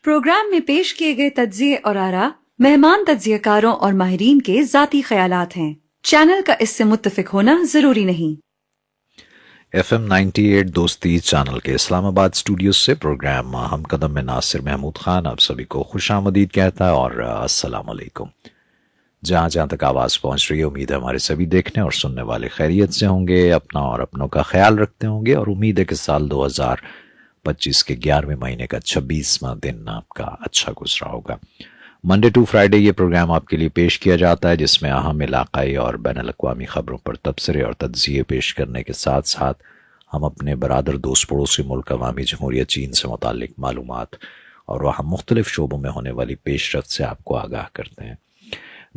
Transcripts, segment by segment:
Programme में पेश किए गए तज्जिए और आरा मेहमान तज्जियेकारों और माहिरीन के जाती ख्यालात हैं। चैनल का इससे मुत्तफिक होना जरूरी नहीं। FM 98 दोस्ती चैनल के इस्लामाबाद स्टूडियो से प्रोग्राम हम कदम में नासिर महमूद खान आप सभी को खुशामदीद कहता है और अस्सलाम वालेकुम। जहाँ जहाँ तक आवाज़ पहुँच रही है, उम्मीद है हमारे सभी देखने और सुनने वाले खैरियत से होंगे, अपना और अपनों का ख्याल रखते होंगे और उम्मीद है कि साल 2025 के 11वें महीने का 26वां दिन आपका अच्छा गुजरा होगा। मंडे टू फ्राइडे ये प्रोग्राम आपके लिए पेश किया जाता है जिसमें अहम इलाकाई और बैनुल-अक़वामी खबरों पर तबसरे और तज्ज़िये पेश करने के साथ साथ हम अपने बरादर दोस्त पड़ोसी मुल्क अवामी जमहूरियत चीन से मुताल्लिक मालूमात और वहाँ मुख्तलिफ शोबों में होने वाली पेशरफ्त से आपको आगाह करते हैं।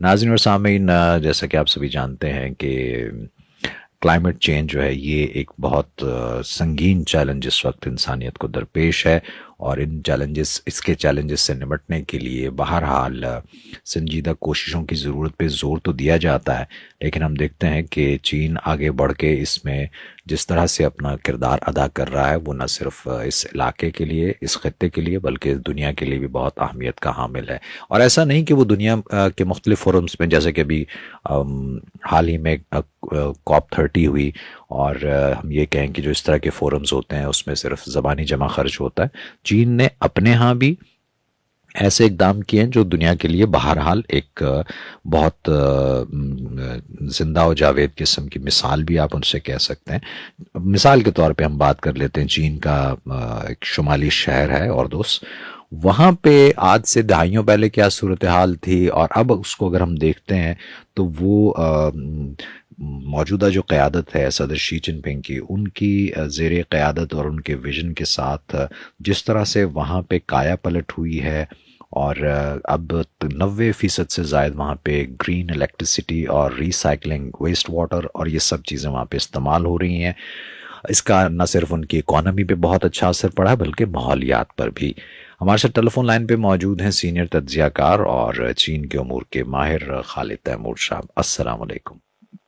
नाज़रीन और सामीन, जैसा कि आप सभी जानते हैं कि क्लाइमेट चेंज जो है ये एक बहुत संगीन चैलेंज इस वक्त इंसानियत को दरपेश है और इसके चैलेंजेस से निपटने के लिए बहरहाल संजीदा कोशिशों की ज़रूरत पे ज़ोर तो दिया जाता है, लेकिन हम देखते हैं कि चीन आगे बढ़ के इसमें जिस तरह से अपना किरदार अदा कर रहा है वो न सिर्फ इस इलाके के लिए, इस खत्ते के लिए, बल्कि दुनिया के लिए भी बहुत अहमियत का हामिल है। और ऐसा नहीं कि वो दुनिया के मुख्तलिफ फोरम्स में, जैसे कि अभी हाल ही में COP30 हुई और हम ये कहें कि जो इस तरह के फोरम्स होते हैं उसमें सिर्फ ज़बानी जमा खर्च होता है। चीन ने अपने यहाँ भी ऐसे इकदाम किए हैं जो दुनिया के लिए बहरहाल एक बहुत जिंदा और जावेद किस्म की मिसाल भी आप उनसे कह सकते हैं। मिसाल के तौर पे हम बात कर लेते हैं, चीन का एक शुमाली शहर है ऑर्दोस, वहाँ पे आज से दहाइयों पहले क्या सूरत हाल थी और अब उसको अगर हम देखते हैं तो वो मौजूदा जो क़यादत है सदर शी जिनपिंग की, उनकी ज़ेरे क़यादत और उनके विजन के साथ जिस तरह से वहाँ पे काया पलट हुई है और अब 90% से ज़ायद वहाँ पे ग्रीन इलेक्ट्रिसिटी और रिसाइकलिंग वेस्ट वाटर और ये सब चीज़ें वहाँ पे इस्तेमाल हो रही हैं, इसका न सिर्फ उनकी इकॉनमी पे बहुत अच्छा असर पड़ा है बल्कि माहौलियात पर भी। हमारे साथ टेलीफोन लाइन पे मौजूद हैं सीनियर तज्जियाकार और चीन के उमूर के माहिर खालिद तैमूर साहब। अस्सलाम वालेकुम।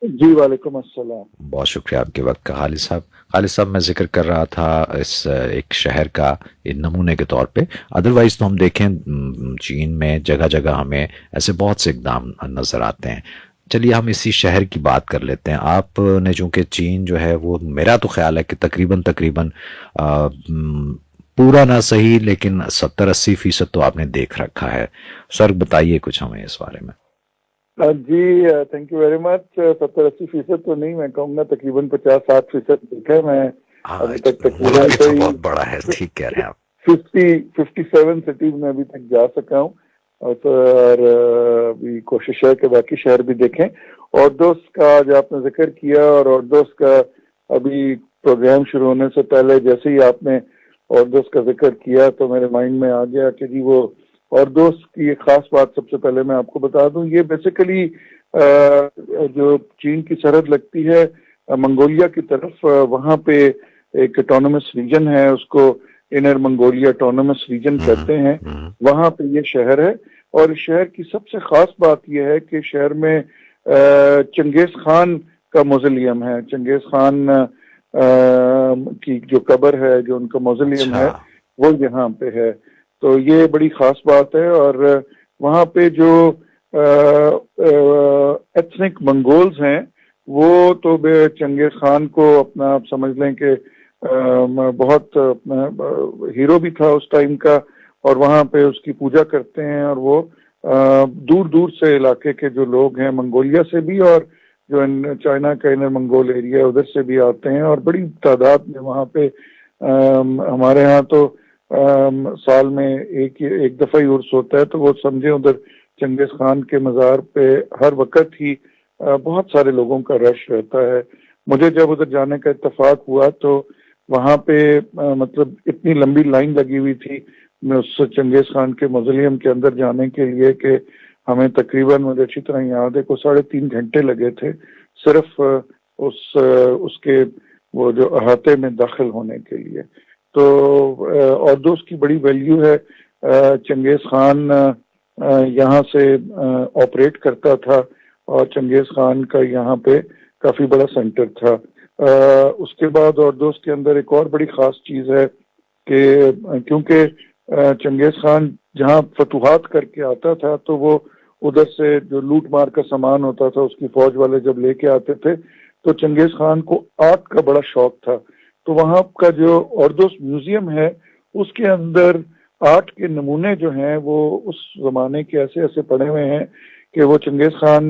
जी वालेकुम अस्सलाम। बहुत शुक्रिया आपके वक्त का खालिद साहब। मैं जिक्र कर रहा था इस एक शहर का एक नमूने के तौर पे, अदरवाइज तो हम देखें चीन में जगह जगह हमें ऐसे बहुत से इकदाम नज़र आते हैं। चलिए हम इसी शहर की बात कर लेते हैं। आपने चूँकि चीन जो है वो, मेरा तो ख्याल है कि तकरीबन पूरा ना सही लेकिन 70-80% तो आपने देख रखा है। सर बताइए कुछ हमें इस बारे में। जी थैंक यू वेरी मच। 70-80% तो नहीं, मैं कहूँगा तकरीबन 50-60% देखा है मैं अभी तक। तकरीबन तो बहुत बड़ा है, ठीक कह रहे हैं आप। 57 सिटीज में अभी तक जा सका हूँ और अभी कोशिश है कि बाकी शहर भी देखें। ऑर्दोस का जो आपने जिक्र किया, और ऑर्दोस का अभी प्रोग्राम शुरू होने से पहले जैसे ही आपने ऑर्दोस का जिक्र किया तो मेरे माइंड में आ गया कि जी वो ऑर्दोस की एक खास बात सबसे पहले मैं आपको बता दूं। ये बेसिकली जो चीन की सरहद लगती है मंगोलिया की तरफ, वहाँ पे एक ऑटोनमस रीजन है, उसको इनर मंगोलिया ऑटोनमस रीजन कहते हैं। वहाँ पे ये शहर है और इस शहर की सबसे खास बात यह है कि शहर में चंगेज खान का मौज़ोलियम है। चंगेज खान की जो कब्र है, जो उनका मौज़ोलियम है, वो यहाँ पे है। तो ये बड़ी खास बात है। और वहाँ पे जो एथनिक मंगोल्स हैं वो तो चंगेज खान को अपना आप समझ लें कि बहुत हीरो भी था उस टाइम का, और वहाँ पे उसकी पूजा करते हैं। और वो दूर दूर से इलाके के जो लोग हैं, मंगोलिया से भी और जो चाइना का इनर मंगोल एरिया उधर से भी आते हैं और बड़ी तादाद में वहाँ पे। हमारे यहाँ तो साल में एक दफा ही उर्स होता है, तो वो समझे उधर चंगेज खान के मज़ार पे हर वक्त ही बहुत सारे लोगों का रश रहता है। मुझे जब उधर जाने का इत्तेफाक हुआ तो वहाँ पे मतलब इतनी लंबी लाइन लगी हुई थी उस चंगेज खान के मौज़ोलियम के अंदर जाने के लिए कि हमें तकरीबन, मुझे अच्छी तरह याद है, को 3.5 घंटे लगे थे सिर्फ उसके वो जो अहाते में दाखिल होने के लिए। तो ऑर्दोस की बड़ी वैल्यू है। चंगेज खान यहाँ से ऑपरेट करता था और चंगेज खान का यहाँ पे काफी बड़ा सेंटर था। उसके बाद ऑर्दोस के अंदर एक और बड़ी खास चीज है कि क्योंकि चंगेज खान जहाँ फतुहात करके आता था तो वो उधर से जो लूट मार का सामान होता था उसकी फौज वाले जब लेके आते थे तो चंगेज खान को आर्ट का बड़ा शौक था। तो वहाँ का जो ऑर्दोस म्यूजियम है उसके अंदर आर्ट के नमूने जो हैं वो उस जमाने के ऐसे ऐसे पड़े हुए हैं कि वो चंगेज खान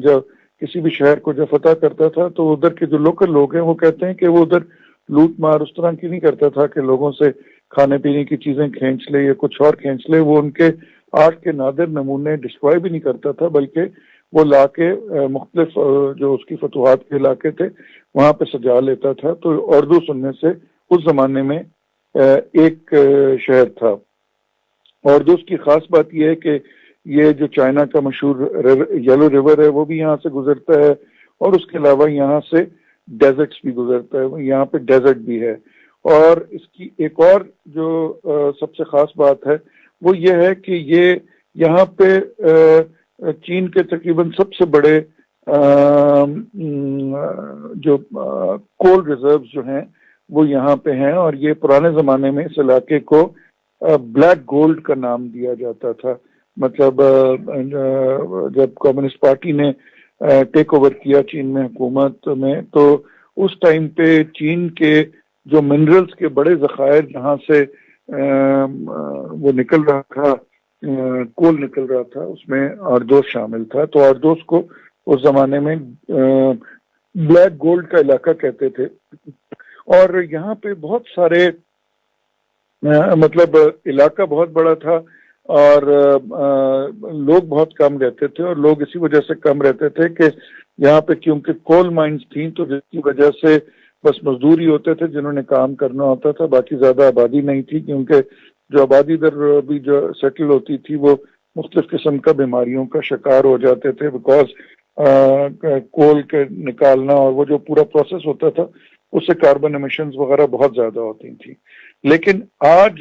जब किसी भी शहर को जब फतह करता था तो उधर के जो लोकल लोग हैं वो कहते हैं कि वो उधर लूट मार उस तरह की नहीं करता था कि लोगों से खाने पीने की चीजें खींच ले या कुछ और खींच ले। वो उनके आर्ट के नादिर नमूने डिस्ट्रॉय भी नहीं करता था बल्कि वो लाके मुख्तलिफ जो उसकी फतुहात के इलाके थे वहां पे सजा लेता था। तो उर्दू सुनने से उस जमाने में एक शहर था। और उसकी खास बात यह है कि ये जो चाइना का मशहूर येलो रिवर है वो भी यहाँ से गुजरता है और उसके अलावा यहाँ से डेजर्ट्स भी गुजरता है, यहाँ पे डेजर्ट भी है। और इसकी एक और जो सबसे खास बात है वो ये है कि ये यहाँ पे चीन के तकरीबन सबसे बड़े जो कोल रिजर्व जो हैं वो यहाँ पे हैं। और ये पुराने जमाने में इस इलाके को ब्लैक गोल्ड का नाम दिया जाता था। मतलब जब कम्युनिस्ट पार्टी ने टेक ओवर किया चीन में हुकूमत में तो उस टाइम पे चीन के जो मिनरल्स के बड़े जखायर जहाँ से वो निकल रहा था, कोल निकल रहा था, उसमें आर्दोस शामिल था। तो आर्दोस को उस जमाने में ब्लैक गोल्ड का इलाका कहते थे। और यहाँ पे बहुत सारे मतलब इलाका बहुत बड़ा था और लोग बहुत कम रहते थे। और लोग इसी वजह से कम रहते थे कि यहाँ पे क्योंकि कोल माइंस थी तो जिसकी वजह से बस मजदूर ही होते थे जिन्होंने काम करना होता था, बाकी ज्यादा आबादी नहीं थी। क्योंकि जो आबादी इधर भी जो सेटल होती थी वो मुख्तलिफ किस्म का बीमारियों का शिकार हो जाते थे बिकॉज कोल के निकालना और वो जो पूरा प्रोसेस होता था उससे कार्बन एमिशंस वगैरह बहुत ज्यादा होती थी। लेकिन आज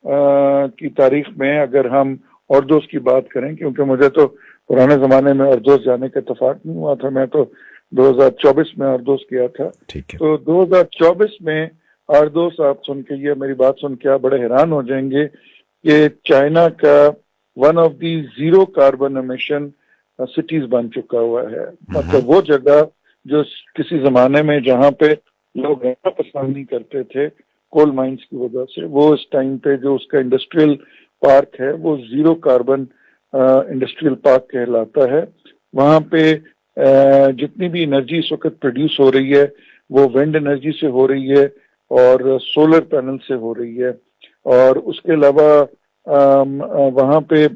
की तारीख में अगर हम ऑर्दोस की बात करें, क्योंकि मुझे तो पुराने जमाने में ऑर्दोस जाने का इत्तेफाक नहीं हुआ था, मैं तो 2024 में आर्दोस गया था। तो 2024 में आर्दोस आप सुन के ये मेरी बात सुन के आप बड़े हैरान हो जाएंगे कि चाइना का one of the zero carbon emission cities बन चुका हुआ है। मतलब वो जगह जो किसी जमाने में जहाँ पे लोग रहना पसंद नहीं करते थे कोल माइंस की वजह से, वो इस टाइम पे जो उसका इंडस्ट्रियल पार्क है वो जीरो कार्बन इंडस्ट्रियल पार्क कहलाता है। वहाँ पे जितनी भी एनर्जी इस वक्त प्रोड्यूस हो रही है वो विंड एनर्जी से हो रही है और सोलर पैनल से हो रही है। और उसके अलावा वहाँ पे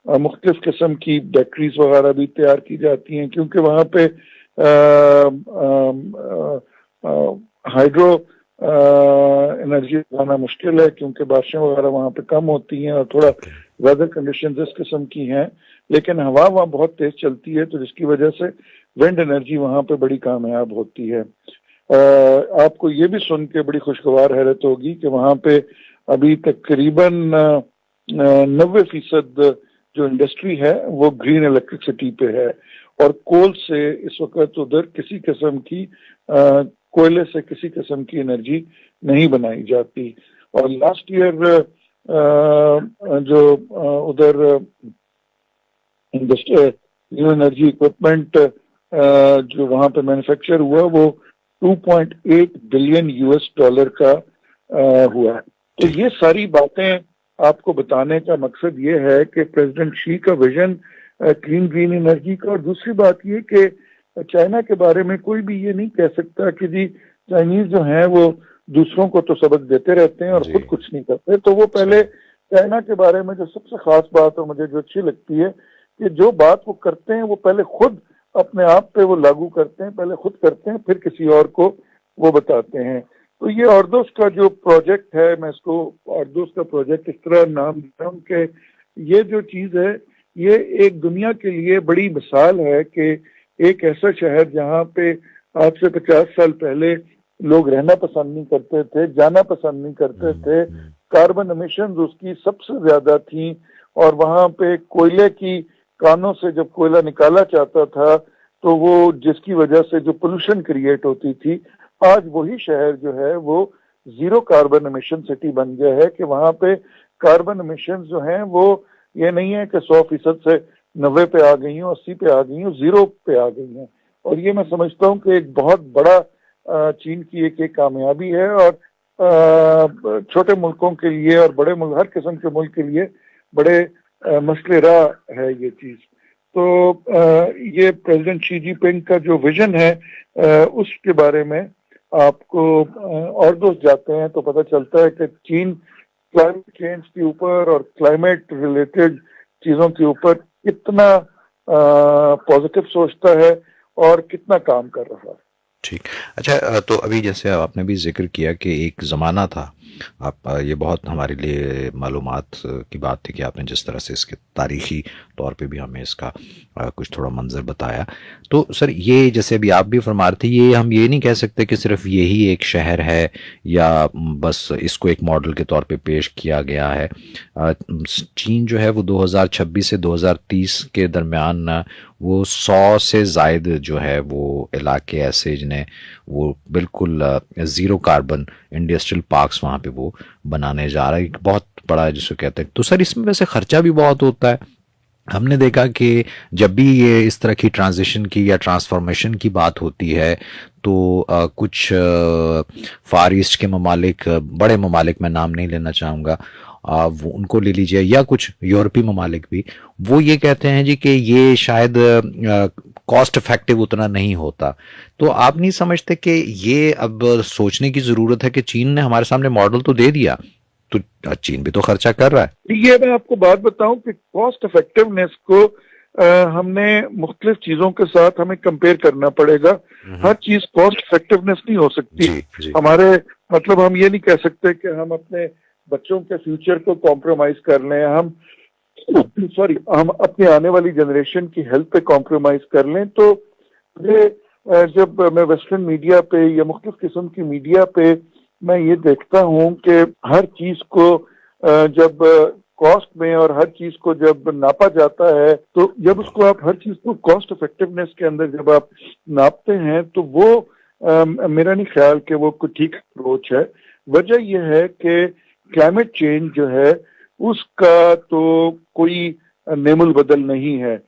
मुख्तलिफ किस्म की बैटरीज वगैरह भी तैयार की जाती हैं क्योंकि वहाँ पे हाइड्रो एनर्जी लगाना मुश्किल है क्योंकि बारिशें वगैरह वहाँ पे कम होती हैं और थोड़ा वेदर कंडीशंस इस किस्म की हैं। लेकिन हवा वहाँ बहुत तेज चलती है तो जिसकी वजह से विंड एनर्जी वहाँ पे बड़ी कामयाब होती है। आपको ये भी सुन के बड़ी खुशगवार हैरत होगी कि वहाँ पे अभी तकरीबन 90% जो इंडस्ट्री है वो ग्रीन इलेक्ट्रिसिटी पे है और कोल से इस वक्त उधर किसी किस्म की कोयले से किसी किस्म की एनर्जी नहीं बनाई जाती। और लास्ट ईयर जो उधर न्यू एनर्जी इक्विपमेंट जो वहाँ पे मैन्युफैक्चर हुआ वो 2.8 बिलियन US डॉलर का हुआ। तो ये सारी बातें आपको बताने का मकसद ये है कि प्रेसिडेंट शी का विजन क्लीन ग्रीन एनर्जी का। और दूसरी बात ये कि चाइना के बारे में कोई भी ये नहीं कह सकता कि जी चाइनीज जो हैं वो दूसरों को तो सबक देते रहते हैं और खुद कुछ नहीं करते। तो वो पहले चाइना के बारे में जो सबसे खास बात है मुझे जो अच्छी लगती है कि जो बात वो करते हैं वो पहले खुद अपने आप पे वो लागू करते हैं, पहले खुद करते हैं फिर किसी और को वो बताते हैं। तो ये ऑर्दोस का जो प्रोजेक्ट है, मैं इसको ऑर्दोस का प्रोजेक्ट इस तरह नाम देता हूँ कि ये जो चीज है ये एक दुनिया के लिए बड़ी मिसाल है कि एक ऐसा शहर जहाँ पे आज से 50 साल पहले लोग रहना पसंद नहीं करते थे, जाना पसंद नहीं करते थे, कार्बन एमिशंस उसकी सबसे ज्यादा थी और वहाँ पे कोयले की कानों से जब कोयला निकाला जाता था तो वो जिसकी वजह से जो पोल्यूशन क्रिएट होती थी, आज वही शहर जो है वो जीरो कार्बन एमिशन सिटी बन गया है कि वहां पे कार्बन एमिशन जो हैं वो ये नहीं है कि 100% से 90 पे आ गई हूँ, 80 पे आ गई हूँ, 0 पे आ गई हैं। और ये मैं समझता हूँ कि एक बहुत बड़ा चीन की एक कामयाबी है, और छोटे मुल्कों के लिए और बड़े मुल्क, हर किस्म के मुल्क के लिए बड़े मसले राह है ये चीज। तो ये प्रेसिडेंट शी जिनपिंग का जो विजन है उसके बारे में आपको और दोस्त जाते हैं तो पता चलता है कि चीन क्लाइमेट चेंज के ऊपर और क्लाइमेट रिलेटेड चीजों के ऊपर कितना पॉजिटिव सोचता है और कितना काम कर रहा है। ठीक। अच्छा, तो अभी जैसे आपने भी जिक्र किया कि एक ज़माना था, आप ये बहुत हमारे लिए मालूमात की बात थी कि आपने जिस तरह से इसके तारीखी तौर पे भी हमें इसका कुछ थोड़ा मंजर बताया। तो सर, ये जैसे अभी आप भी फरमा रहे थे, ये हम ये नहीं कह सकते कि सिर्फ यही एक शहर है या बस इसको एक मॉडल के तौर पे पेश किया गया है। चीन जो है वो 2026 से 2030 के दरमियान वो 100 से ज़ायद जो है वो इलाके ऐसे जिन्हें वो बिल्कुल ज़ीरो कार्बन इंडस्ट्रियल पार्क्स वहाँ पे वो बनाने जा रहा है। एक बहुत बड़ा जिसको कहते हैं। तो सर, इसमें वैसे खर्चा भी बहुत होता है। हमने देखा कि जब भी ये इस तरह की ट्रांजिशन की या ट्रांसफॉर्मेशन की बात होती है तो कुछ फार ईस्ट के ममालिक, बड़े ममालिक, मैं नाम नहीं लेना चाहूँगा, वो उनको ले लीजिए, या कुछ यूरोपीय ममालिक भी, वो ये कहते हैं जी कि ये शायद कॉस्ट इफेक्टिव उतना नहीं होता। तो आप नहीं समझते कि ये अब सोचने की ज़रूरत है कि चीन ने हमारे सामने मॉडल तो दे दिया, तो चीन भी तो खर्चा कर रहा है। ये मैं आपको बात बताऊं कि कॉस्ट इफेक्टिवनेस को हमने मुख्तलिफ चीजों के साथ हमें कंपेयर करना पड़ेगा। हर चीज कॉस्ट इफेक्टिवनेस नहीं हो सकती। जी। हमारे मतलब हम ये नहीं कह सकते कि हम अपने बच्चों के फ्यूचर को कॉम्प्रोमाइज कर लें, हम अपने आने वाली जनरेशन की हेल्थ पे कॉम्प्रोमाइज कर लें। तो ये जब मैं वेस्टर्न मीडिया पे या मुख्तलिफ किस्म की मीडिया पे मैं ये देखता हूँ कि हर चीज को जब कॉस्ट में और हर चीज को जब नापा जाता है, तो जब उसको आप हर चीज को कॉस्ट इफेक्टिवनेस के अंदर जब आप नापते हैं तो वो मेरा नहीं ख्याल कि वो कोई ठीक अप्रोच है। वजह यह है कि क्लाइमेट चेंज जो है उसका तो कोई नेमुल बदल नहीं है।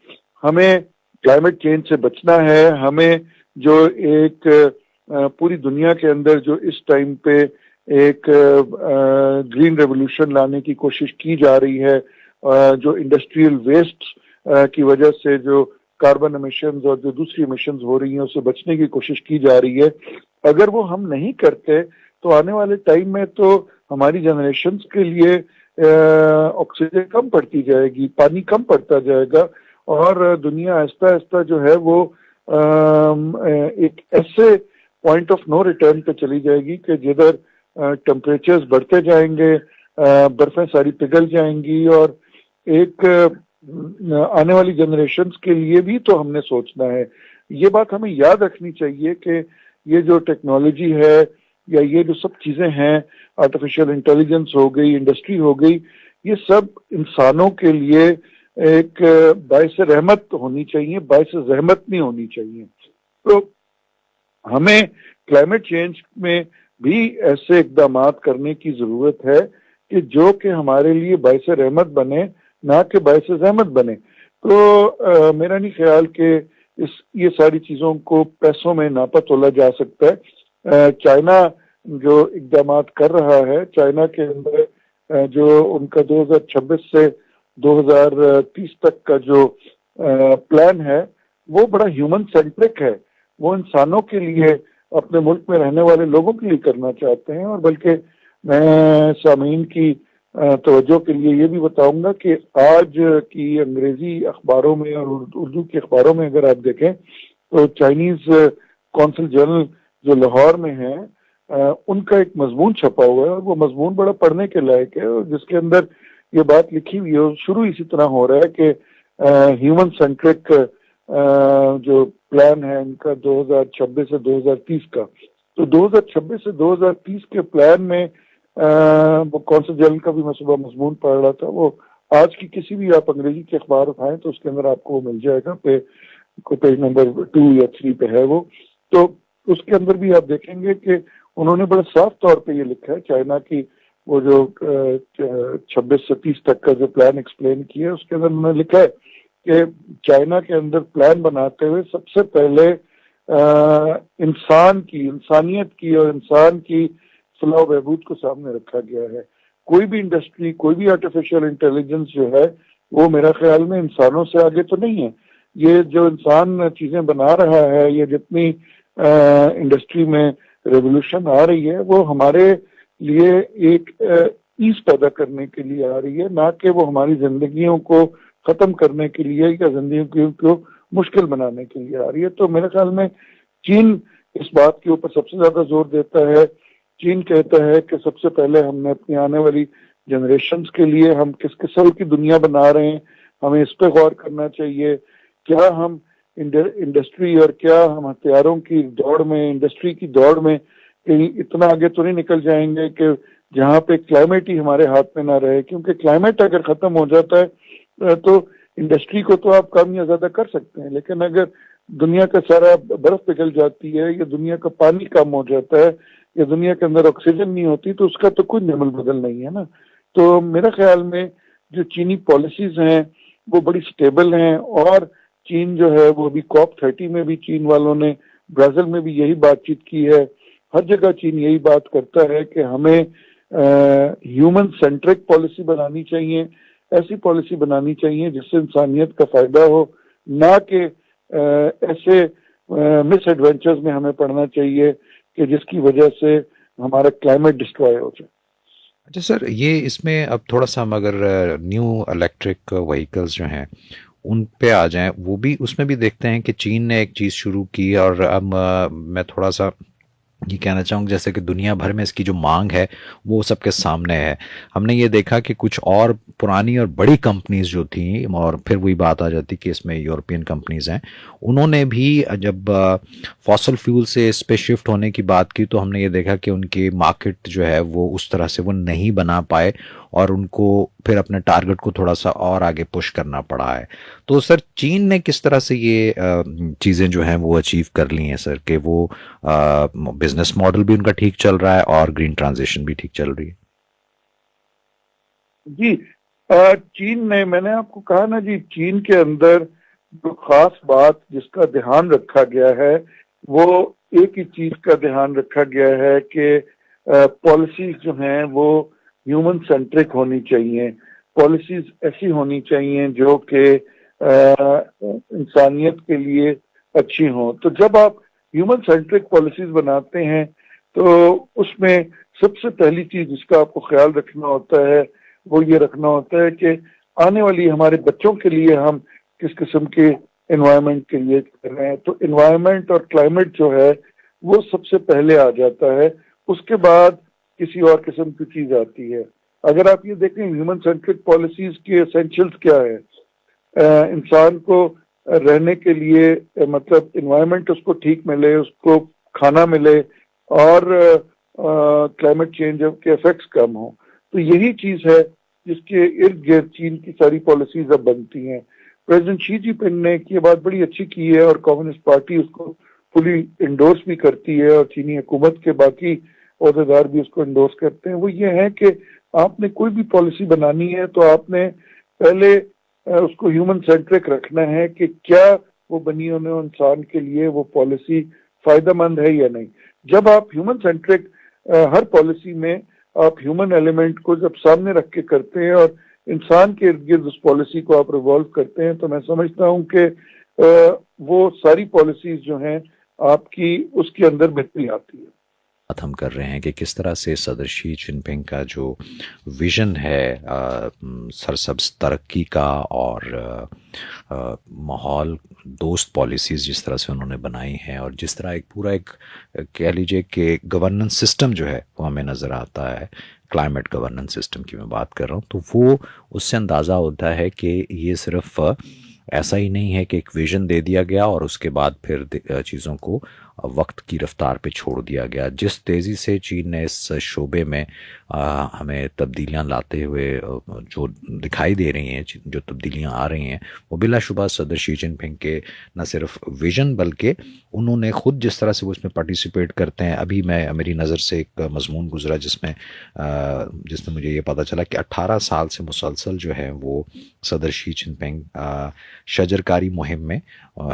हमें क्लाइमेट चेंज से बचना है। हमें जो एक पूरी दुनिया के अंदर जो इस टाइम पे एक ग्रीन रेवोल्यूशन लाने की कोशिश की जा रही है, जो इंडस्ट्रियल वेस्ट की वजह से जो कार्बन एमिशंस और जो दूसरी एमिशंस हो रही हैं उससे बचने की कोशिश की जा रही है, अगर वो हम नहीं करते तो आने वाले टाइम में तो हमारी जनरेशन्स के लिए ऑक्सीजन कम पड़ती जाएगी, पानी कम पड़ता जाएगा, और दुनिया आहिस्ता आहिस्ता जो है वो एक ऐसे पॉइंट ऑफ नो रिटर्न पे चली जाएगी कि जिधर टेम्परेचर्स बढ़ते जाएंगे, बर्फें सारी पिघल जाएंगी, और एक आने वाली जनरेशन्स के लिए भी तो हमने सोचना है। ये बात हमें याद रखनी चाहिए कि ये जो टेक्नोलॉजी है या ये जो सब चीजें हैं, आर्टिफिशियल इंटेलिजेंस हो गई, इंडस्ट्री हो गई, ये सब इंसानों के लिए एक बाइस रहमत होनी चाहिए, बाइस रहमत नहीं होनी चाहिए। तो हमें क्लाइमेट चेंज में भी ऐसे इकदाम करने की जरूरत है कि जो कि हमारे लिए बाइस रहमत बने, ना कि बाइस ज़हमत बने। तो मेरा नहीं ख्याल कि ये सारी चीजों को पैसों में नापा तोला जा सकता है। चाइना जो इकदाम कर रहा है, चाइना के अंदर जो उनका 2026 से 2030 तक का जो प्लान है वो बड़ा ह्यूमन सेंट्रिक है। वो इंसानों के लिए, अपने मुल्क में रहने वाले लोगों के लिए करना चाहते हैं। और बल्कि मैं सामीन की तवज्जो के लिए ये भी बताऊंगा कि आज की अंग्रेजी अखबारों में और उर्दू के अखबारों में अगर आप देखें तो चाइनीज कौंसल जनरल जो लाहौर में है उनका एक मजमून छपा हुआ है, और वो मजमून बड़ा पढ़ने के लायक है, और जिसके अंदर ये बात लिखी हुई है। शुरू इसी तरह हो रहा है कि ह्यूमन सेंट्रिक जो प्लान है इनका 2026 से 2030 का, तो 2026 से 2030 के प्लान में वो कौंसल जनरल का भी मैं सुबह मजमून पढ़ रहा था, वो आज की किसी भी आप अंग्रेजी के अखबार उठाएं तो उसके अंदर आपको वो मिल जाएगा, पेज नंबर 2 या 3 पे है वो। तो उसके अंदर भी आप देखेंगे कि उन्होंने बड़े साफ तौर पे ये लिखा है, चाइना की वो जो 26 से 30 तक का जो प्लान एक्सप्लेन किया है उसके अंदर उन्होंने लिखा है कि चाइना के अंदर प्लान बनाते हुए सबसे पहले इंसान की, इंसानियत की और इंसान की फलाह बहबूद को सामने रखा गया है। कोई भी इंडस्ट्री, कोई भी आर्टिफिशियल इंटेलिजेंस जो है वो मेरा ख्याल में इंसानों से आगे तो नहीं है। ये जो इंसान चीजें बना रहा है, ये जितनी इंडस्ट्री में रेवोल्यूशन आ रही है वो हमारे लिए एक ईज पैदा करने के लिए आ रही है, ना कि वो हमारी जिंदगियों को खत्म करने के लिए या जिंदगी को मुश्किल बनाने के लिए आ रही है। तो मेरे ख्याल में चीन इस बात के ऊपर सबसे ज्यादा जोर देता है। चीन कहता है कि सबसे पहले हमने अपनी आने वाली जनरेशन्स के लिए हम किस किस्म की दुनिया बना रहे हैं, हमें इस पे गौर करना चाहिए। क्या हम इंडस्ट्री और क्या हम हथियारों की दौड़ में, इंडस्ट्री की दौड़ में कहीं इतना आगे तो नहीं निकल जाएंगे कि जहाँ पे क्लाइमेट ही हमारे हाथ में ना रहे। क्योंकि क्लाइमेट अगर खत्म हो जाता है तो इंडस्ट्री को तो आप कम या ज्यादा कर सकते हैं, लेकिन अगर दुनिया का सारा बर्फ पिघल जाती है या दुनिया का पानी कम हो जाता है या दुनिया के अंदर ऑक्सीजन नहीं होती तो उसका तो कोई निमल बदल नहीं है ना। तो मेरे ख्याल में जो चीनी पॉलिसीज हैं वो बड़ी स्टेबल हैं, और चीन जो है वो अभी COP30 में भी चीन वालों ने, ब्राजील में भी यही बातचीत की है। हर जगह चीन यही बात करता है कि हमें ह्यूमन सेंट्रिक पॉलिसी बनानी चाहिए, ऐसी पॉलिसी बनानी चाहिए जिससे इंसानियत का फायदा हो, ना कि ऐसे मिस एडवेंचर्स में हमें पड़ना चाहिए कि जिसकी वजह से हमारा क्लाइमेट डिस्ट्रॉय हो जाए। अच्छा सर, ये इसमें अब थोड़ा सा हम अगर न्यू इलेक्ट्रिक व्हीकल्स जो हैं उन पे आ जाएं, वो भी उसमें भी देखते हैं कि चीन ने एक चीज़ शुरू की, और अब मैं थोड़ा सा ये कहना चाहूँगा जैसे कि दुनिया भर में इसकी जो मांग है वो सबके सामने है। हमने ये देखा कि कुछ और पुरानी और बड़ी कंपनीज जो थी, और फिर वही बात आ जाती कि इसमें यूरोपियन कंपनीज हैं, उन्होंने भी जब फॉसल फ्यूल से इस पे शिफ्ट होने की बात की तो हमने ये देखा कि उनकी मार्केट जो है वो उस तरह से वो नहीं बना पाए, और उनको फिर अपने टारगेट को थोड़ा सा और आगे पुश करना पड़ा है। तो सर चीन ने किस तरह से ये चीज़ें जो हैं वो अचीव कर ली हैं सर, कि वो बिजनेस मॉडल भी उनका ठीक चल रहा है और ग्रीन ट्रांजिशन भी ठीक चल रही है? जी, चीन ने, मैंने आपको कहा ना जी, चीन के अंदर जो खास बात जिसका ध्यान रखा गया है वो एक ही चीज का ध्यान रखा गया है कि पॉलिसीज जो हैं वो ह्यूमन सेंट्रिक होनी चाहिए। पॉलिसीज ऐसी होनी चाहिए जो कि इंसानियत के लिए अच्छी हों। तो जब आप ह्यूमन सेंट्रिक पॉलिसीज बनाते हैं तो उसमें सबसे पहली चीज जिसका आपको ख्याल रखना होता है वो ये रखना होता है कि आने वाली हमारे बच्चों के लिए हम किस किस्म के एनवायरनमेंट क्रिएट कर रहे हैं। तो एनवायरनमेंट और क्लाइमेट जो है वो सबसे पहले आ जाता है, उसके बाद किसी और किस्म की चीज आती है। अगर आप ये देखें ह्यूमन सेंट्रिक पॉलिसीज के एसेंशियल्स क्या है, इंसान को रहने के लिए मतलब एनवायरनमेंट उसको ठीक मिले, उसको खाना मिले, और क्लाइमेट चेंज के इफेक्ट्स कम हो। तो यही चीज है जिसके इर्द गिर्द चीन की सारी पॉलिसीज अब बनती हैं। प्रेसिडेंट शी जिनपिंग ने ये बात बड़ी अच्छी की है और कम्युनिस्ट पार्टी उसको फुली इंडोर्स भी करती है और चीनी हुकूमत के बाकी ओहदेदार भी उसको इंडोर्स करते हैं। वो ये है कि आपने कोई भी पॉलिसी बनानी है तो आपने पहले उसको ह्यूमन सेंट्रिक रखना है कि क्या वो बनी हुई इंसान के लिए वो पॉलिसी फायदेमंद है या नहीं। जब आप ह्यूमन सेंट्रिक हर पॉलिसी में आप ह्यूमन एलिमेंट को जब सामने रख के करते हैं और इंसान के इर्द गिर्द उस पॉलिसी को आप रिवॉल्व करते हैं तो मैं समझता हूं कि वो सारी पॉलिसीज जो हैं आपकी उसके अंदर बेहतरी आती है। बात हम कर रहे हैं कि किस तरह से सदर शी जिनपिंग का जो विजन है सरसब्ज तरक्की का और माहौल दोस्त पॉलिसीज़ जिस तरह से उन्होंने बनाई हैं, और जिस तरह एक पूरा एक कह लीजिए कि गवर्नेंस सिस्टम जो है वो हमें नज़र आता है, क्लाइमेट गवर्नेंस सिस्टम की मैं बात कर रहा हूँ, तो वो उससे अंदाज़ा होता है कि ये सिर्फ ऐसा ही नहीं है कि एक विजन दे दिया गया और उसके बाद फिर चीज़ों को वक्त की रफ्तार पे छोड़ दिया गया। जिस तेज़ी से चीन ने इस शोबे में हमें तब्दीलियां लाते हुए जो दिखाई दे रही हैं, जो तब्दीलियां आ रही हैं, वो बिलाशुबा सदर शी जिनपिंग के न सिर्फ विजन बल्कि उन्होंने ख़ुद जिस तरह से वो इसमें पार्टिसिपेट करते हैं। अभी मेरी नज़र से एक मजमून गुजरा जिसमें मुझे ये पता चला कि 18 साल से मुसलसल जो है वो सदर शी जिनपिंग शजरकारी मुहिम में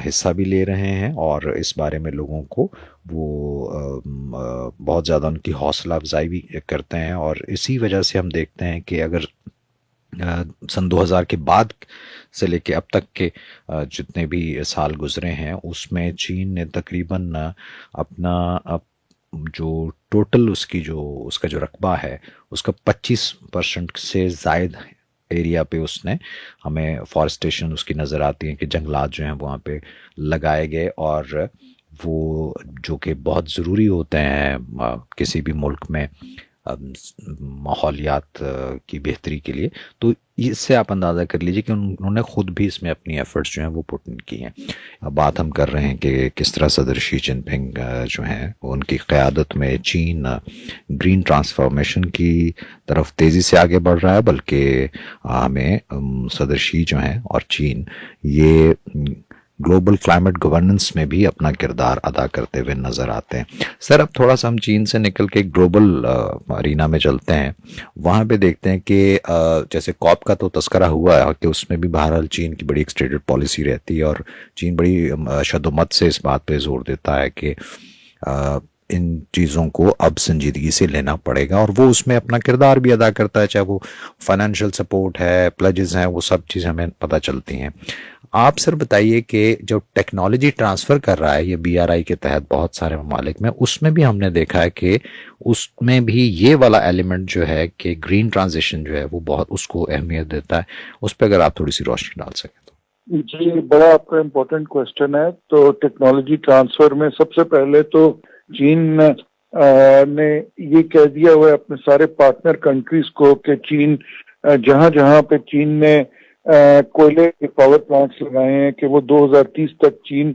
हिस्सा भी ले रहे हैं और इस बारे में लोगों को वो बहुत ज़्यादा उनकी हौसला अफजाई भी करते हैं। और इसी वजह से हम देखते हैं कि अगर सन 2000 के बाद से लेके अब तक के जितने भी साल गुजरे हैं उसमें चीन ने तकरीबन अपना जो टोटल उसका जो रकबा है उसका 25% से ज़ायद एरिया पे उसने हमें फॉरेस्टेशन उसकी नज़र आती है कि जंगलात जो हैं वहाँ पे लगाए गए और वो जो कि बहुत ज़रूरी होते हैं किसी भी मुल्क में माहौलियात की बेहतरी के लिए। तो इससे आप अंदाज़ा कर लीजिए कि उन्होंने ख़ुद भी इसमें अपनी एफ़र्ट्स जो हैं वो पुट इन की हैं। अब बात हम कर रहे हैं कि किस तरह सदर शी जिनपिंग जो हैं उनकी क़यादत में चीन ग्रीन ट्रांसफॉर्मेशन की तरफ तेज़ी से आगे बढ़ रहा है, बल्कि हमें सदर शी जो हैं और चीन ये ग्लोबल क्लाइमेट गवर्नेंस में भी अपना किरदार अदा करते हुए नज़र आते हैं। सर, अब थोड़ा सा हम चीन से निकल के ग्लोबल अरीना में चलते हैं। वहाँ पे देखते हैं कि जैसे कॉप का तो तस्करा हुआ है कि उसमें भी बहरहाल चीन की बड़ी एक स्टेटेड पॉलिसी रहती है और चीन बड़ी शद्दोमत से इस बात पे जोर देता है कि इन चीज़ों को अब संजीदगी से लेना पड़ेगा और वो उसमें अपना किरदार भी अदा करता है, चाहे वो फाइनेंशियल सपोर्ट है, प्लेजेस हैं, वो सब चीज़ें हमें पता चलती हैं। आप सर बताइए कि जो टेक्नोलॉजी ट्रांसफ़र कर रहा है ये BRI के तहत बहुत सारे ममालिक में, उसमें भी हमने देखा है कि उसमें भी ये वाला एलिमेंट जो है कि ग्रीन ट्रांजिशन जो है वो बहुत उसको अहमियत देता है। उस पर अगर आप थोड़ी सी रोशनी डाल सकें तो। जी, बड़ा आपका इम्पोर्टेंट क्वेश्चन है। तो टेक्नोलॉजी ट्रांसफ़र में सबसे पहले तो चीन ने ये कह दिया हुआ है अपने सारे पार्टनर कंट्रीज को कि चीन जहां जहां पे चीन ने कोयले के पावर प्लांट्स लगाए हैं कि वो 2030 तक चीन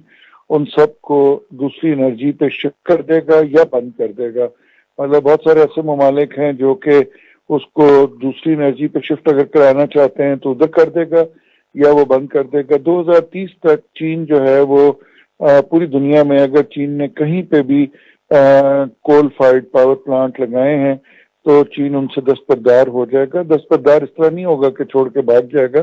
उन सब को दूसरी एनर्जी पे शिफ्ट कर देगा या बंद कर देगा। मतलब बहुत सारे ऐसे ममालिक हैं जो कि उसको दूसरी एनर्जी पे शिफ्ट अगर कराना चाहते हैं तो उधर कर देगा या वो बंद कर देगा। 2030 तक चीन जो है वो पूरी दुनिया में अगर चीन ने कहीं पे भी कोल फायर्ड पावर प्लांट लगाए हैं तो चीन उनसे दस्तबरदार हो जाएगा। दस्तबरदार इस तरह नहीं होगा कि छोड़ के भाग जाएगा,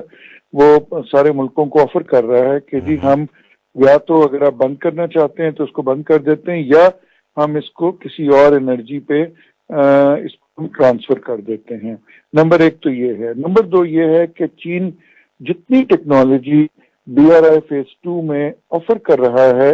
वो सारे मुल्कों को ऑफर कर रहा है कि जी हम या तो अगर आप बंद करना चाहते हैं तो उसको बंद कर देते हैं या हम इसको किसी और एनर्जी पे इसको ट्रांसफर कर देते हैं। नंबर एक तो ये है। नंबर दो ये है कि चीन जितनी टेक्नोलॉजी BRI फेज 2 में ऑफर कर रहा है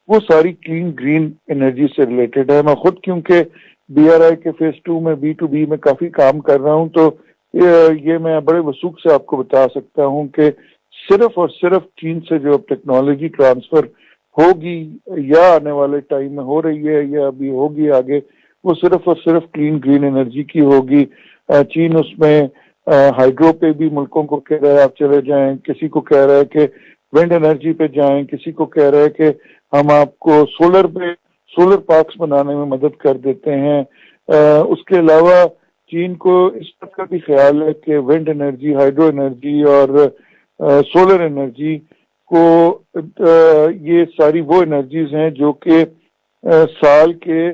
वो सारी क्लीन ग्रीन एनर्जी से रिलेटेड है। मैं खुद क्योंकि BRI के फेज 2 में B2B में काफी काम कर रहा हूं तो ये मैं बड़े वसूख से आपको बता सकता हूं कि सिर्फ और सिर्फ चीन से जो टेक्नोलॉजी ट्रांसफर होगी या आने वाले टाइम में हो रही है या अभी होगी आगे, वो सिर्फ और सिर्फ क्लीन ग्रीन एनर्जी की होगी। चीन उसमें हाइड्रो पे भी मुल्कों को कह रहा है आप चले जाएं, किसी को कह रहा है कि विंड एनर्जी पे जाएं, किसी को कह रहा है कि हम आपको सोलर पार्क्स बनाने में मदद कर देते हैं। उसके अलावा चीन को इस बात का भी ख्याल है कि विंड एनर्जी, हाइड्रो एनर्जी और सोलर एनर्जी को ये सारी वो एनर्जीज हैं जो कि साल के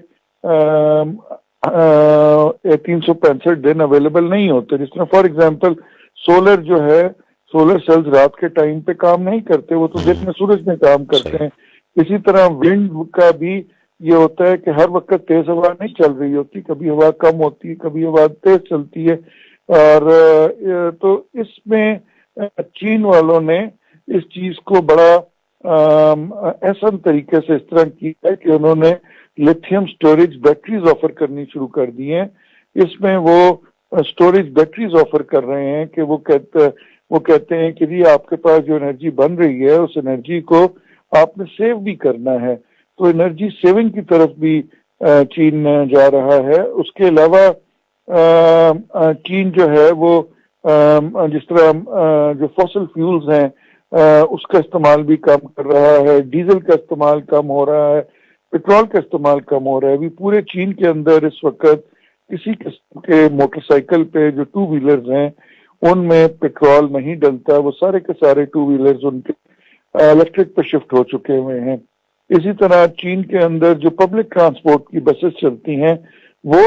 365 दिन अवेलेबल नहीं होते। जिसमें फॉर एग्जांपल सोलर जो है, सोलर सेल्स रात के टाइम पे काम नहीं करते, वो तो दिन में सूरज में काम करते हैं। इसी तरह विंड का भी ये होता है कि हर वक्त तेज हवा नहीं चल रही होती, कभी हवा कम होती है, कभी हवा तेज चलती है। और तो इसमें चीन वालों ने इस चीज को बड़ा आसान तरीके से इस तरह किया है कि उन्होंने लिथियम स्टोरेज बैटरीज ऑफर करनी शुरू कर दी हैं। इसमें वो स्टोरेज बैटरीज ऑफर कर रहे हैं कि वो कहते हैं कि जी आपके पास जो एनर्जी बन रही है उस एनर्जी को आपने सेव भी करना है। तो एनर्जी सेविंग की तरफ भी चीन जा रहा है। उसके अलावा चीन जो है वो जिस तरह जो फॉसिल फ्यूल्स हैं उसका इस्तेमाल भी कम कर रहा है, डीजल का इस्तेमाल कम हो रहा है। पेट्रोल का इस्तेमाल कम हो रहा है। अभी पूरे चीन के अंदर इस वक्त किसी किस्म के मोटरसाइकिल पे जो टू व्हीलर्स हैं उनमें पेट्रोल नहीं डलता, वो सारे के सारे टू व्हीलर्स उनके इलेक्ट्रिक पे शिफ्ट हो चुके हुए हैं। इसी तरह चीन के अंदर जो पब्लिक ट्रांसपोर्ट की बसेस चलती हैं वो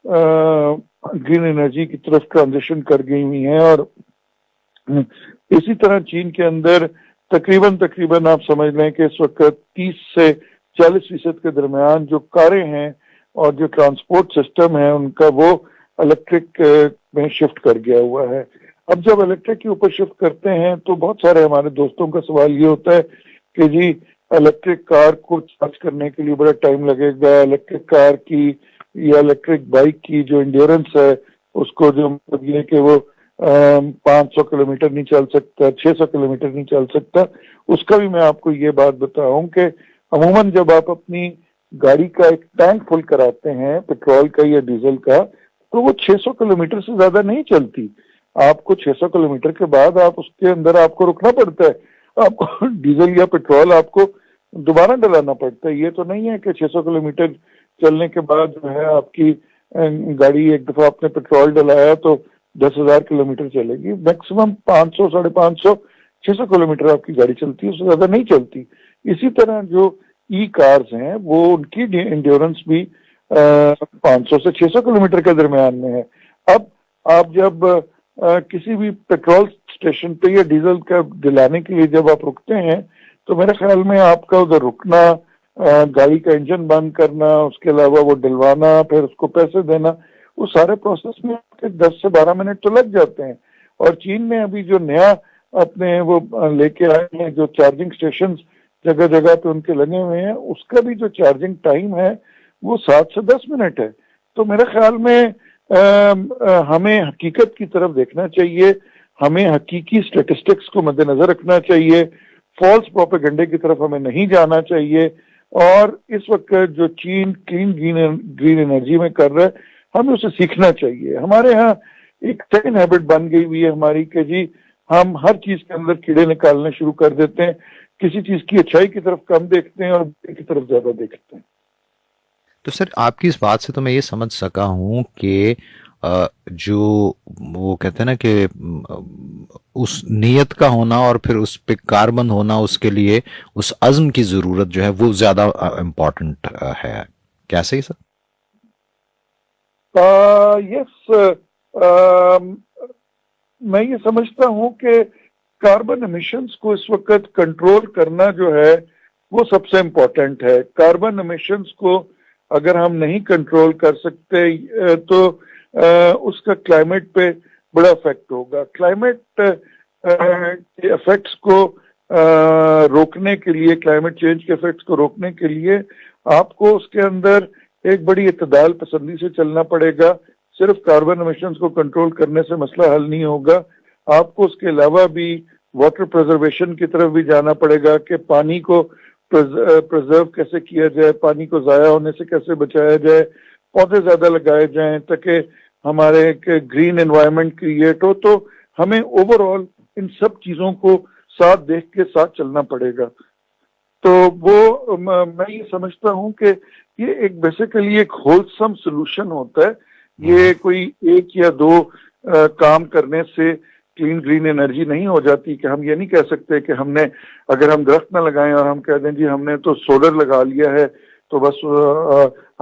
ग्रीन एनर्जी की तरफ ट्रांजिशन कर गई हुई हैं। और इसी तरह चीन के अंदर तकरीबन आप समझ लें कि इस वक्त 30 से 40% के दरमियान जो कारें हैं और जो ट्रांसपोर्ट सिस्टम है उनका वो इलेक्ट्रिक में शिफ्ट कर गया हुआ है। अब जब इलेक्ट्रिक के ऊपर शिफ्ट करते हैं तो बहुत सारे हमारे दोस्तों का सवाल ये होता है कि जी इलेक्ट्रिक कार को चार्ज करने के लिए बड़ा टाइम लगेगा, इलेक्ट्रिक कार की या इलेक्ट्रिक बाइक की जो इंड्योरेंस है उसको जो मतलब ये कि वो 500 किलोमीटर नहीं चल सकता, 600 किलोमीटर नहीं चल सकता। उसका भी मैं आपको ये बात बताऊं कि अमूमन जब आप अपनी गाड़ी का एक टैंक फुल कराते हैं पेट्रोल का या डीजल का तो वो 600 किलोमीटर से ज्यादा नहीं चलती। आपको 600 किलोमीटर के बाद आप उसके अंदर आपको रुकना पड़ता है, आपको डीजल या पेट्रोल आपको दोबारा डलाना पड़ता है। ये तो नहीं है कि 600 किलोमीटर चलने के बाद जो है आपकी गाड़ी एक दफा आपने पेट्रोल डलाया तो 10,000 किलोमीटर चलेगी। मैक्सिमम 500, 550, 600 किलोमीटर आपकी गाड़ी चलती है, उससे ज्यादा नहीं चलती। इसी तरह जो ई कार्स हैं वो उनकी इंड्योरेंस भी 500 से 600 किलोमीटर के दरमियान में है। अब आप जब किसी भी पेट्रोल स्टेशन पे या डीजल का दिलाने के लिए जब आप रुकते हैं तो मेरे ख्याल में आपका उधर रुकना, गाड़ी का इंजन बंद करना, उसके अलावा वो डलवाना, फिर उसको पैसे देना, वो सारे प्रोसेस में 10 से 12 मिनट तो लग जाते हैं। और चीन में अभी जो नया अपने वो लेके आए हैं जो चार्जिंग स्टेशन जगह जगह पे उनके लगे हुए हैं, उसका भी जो चार्जिंग टाइम है वो 7 से 10 मिनट है। तो मेरे ख्याल में हमें हकीकत की तरफ देखना चाहिए, हमें हकीकी स्टेटिस्टिक्स को मद्देनजर रखना चाहिए, फॉल्स प्रोपेगेंडे की तरफ हमें नहीं जाना चाहिए। और इस वक्त जो चीन क्लीन ग्रीन एनर्जी में कर रहा है हमें उसे सीखना चाहिए। हमारे यहाँ एक सेकंड हैबिट बन गई हुई है हमारी कि जी हम हर चीज के अंदर कीड़े निकालने शुरू कर देते हैं, किसी चीज की अच्छाई की तरफ कम देखते हैं और बुराई की तरफ ज्यादा देखते हैं। तो सर आपकी इस बात से तो मैं ये समझ सका हूं कि जो वो कहते हैं ना कि उस नीयत का होना और फिर उस पे कार्बन होना, उसके लिए उस अज़्म की जरूरत जो है वो ज्यादा इम्पोर्टेंट है। क्या सही सर? यस, मैं ये समझता हूं कि कार्बन एमिशंस को इस वक्त कंट्रोल करना जो है वो सबसे इम्पोर्टेंट है। कार्बन एमिशंस को अगर हम नहीं कंट्रोल कर सकते तो उसका क्लाइमेट पे बड़ा इफेक्ट होगा। क्लाइमेट के इफेक्ट्स को रोकने के लिए, क्लाइमेट चेंज के इफेक्ट्स को रोकने के लिए आपको उसके अंदर एक बड़ी इत्तेदाल पसंदी से चलना पड़ेगा। सिर्फ कार्बन एमिशंस को कंट्रोल करने से मसला हल नहीं होगा, आपको उसके अलावा भी वाटर प्रिजर्वेशन की तरफ भी जाना पड़ेगा कि पानी को प्रिजर्व कैसे किया जाए, पानी को जाया होने से कैसे बचाया जाए, पौधे ज्यादा लगाए जाएं ताकि हमारे एक ग्रीन एनवायरनमेंट क्रिएट हो। तो हमें ओवरऑल इन सब चीजों को साथ देख के साथ चलना पड़ेगा। तो वो मैं ये समझता हूं कि ये एक बेसिकली एक होलसम सोल्यूशन होता है। ये कोई एक या दो काम करने से क्लीन ग्रीन एनर्जी नहीं हो जाती कि हम ये नहीं कह सकते कि हमने अगर हम दरख्त ना लगाएं और हम कह दें जी हमने तो सोलर लगा लिया है तो बस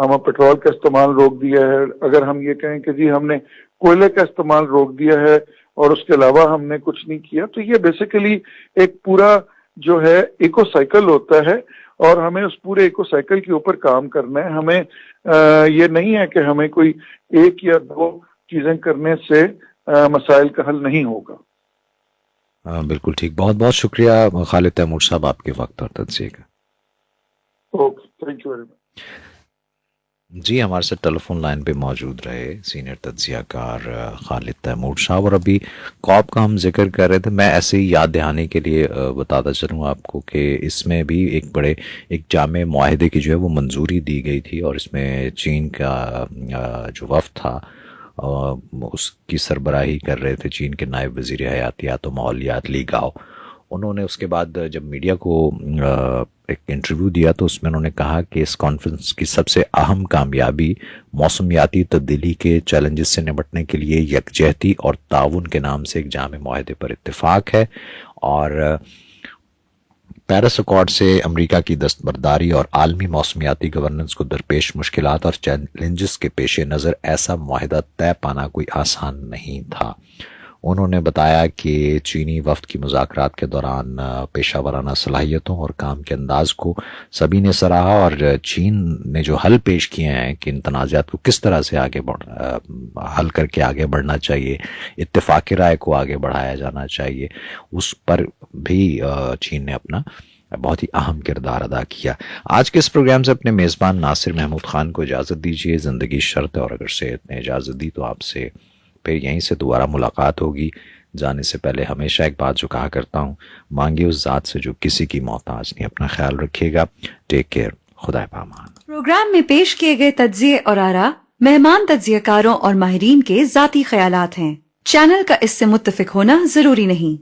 हम पेट्रोल का इस्तेमाल रोक दिया है। अगर हम ये कहें कि जी हमने कोयले का इस्तेमाल रोक दिया है और उसके अलावा हमने कुछ नहीं किया, तो ये बेसिकली एक पूरा जो है इको साइकिल होता है और हमें उस पूरे इको साइकिल के ऊपर काम करना है। हमें ये नहीं है कि हमें कोई एक या दो चीजें करने से मसाइल का हल नहीं होगा। बिल्कुल ठीक। बहुत बहुत शुक्रिया खालिद तैमूर साहब आपके वक्त और तज्ज़िये का। Okay, thank you very much. जी, हमारे साथ टेलीफोन लाइन पे मौजूद रहे सीनियर तज्ज़ियाकार खालिद तैमूर साहब। और अभी कॉप का हम जिक्र कर रहे थे, मैं ऐसे ही याद दहानी के लिए बताता चलूँ आपको कि इसमें भी एक जामे मुआहदे की जो है वो मंजूरी दी गई थी और इसमें चीन का जो वफ़द था उसकी सरबराही कर रहे थे चीन के नायब वज़ीर हयातियात और माहौलियात ली गाओ। उन्होंने उसके बाद जब मीडिया को एक इंटरव्यू दिया तो उसमें उन्होंने कहा कि इस कॉन्फ्रेंस की सबसे अहम कामयाबी मौसमियाती तब्दीली के चैलेंजेस से निपटने के लिए यकजहती और ताउन के नाम से एक जामे मुआहदे पर इत्तेफाक है, और पेरिस अकॉर्ड से अमेरिका की दस्तबरदारी और आलमी मौसमियाती गवर्नेंस को दरपेश मुश्किलात और चैलेंजेस के पेश नज़र ऐसा मुआहदा तय पाना कोई आसान नहीं था। उन्होंने बताया कि चीनी वफ्द की मुज़ाकरात के दौरान पेशा वराना सलाहियतों और काम के अंदाज को सभी ने सराहा, और चीन ने जो हल पेश किए हैं कि इन तनाज़ात को किस तरह से आगे हल करके आगे बढ़ना चाहिए, इत्तेफाक़ी राय को आगे बढ़ाया जाना चाहिए, उस पर भी चीन ने अपना बहुत ही अहम किरदार अदा किया। आज के इस प्रोग्राम से अपने मेज़बान नासिर महमूद खान को इजाज़त दीजिए। ज़िंदगी शर्त है, और अगर सेहत ने इजाज़त दी तो आपसे फिर यहीं से दोबारा मुलाकात होगी। जाने से पहले हमेशा एक बात जो कहा करता हूँ, मांगिए उस ज़ात से जो किसी की मोहताज नहीं। अपना ख्याल रखिएगा। Take care. खुदा पामान। प्रोग्राम में पेश किए गए तज्जिए और आरा मेहमान तज्जियेकारों और माहिरीन के ज़ाती ख्यालात हैं। चैनल का इससे मुत्तफिक होना जरूरी नहीं।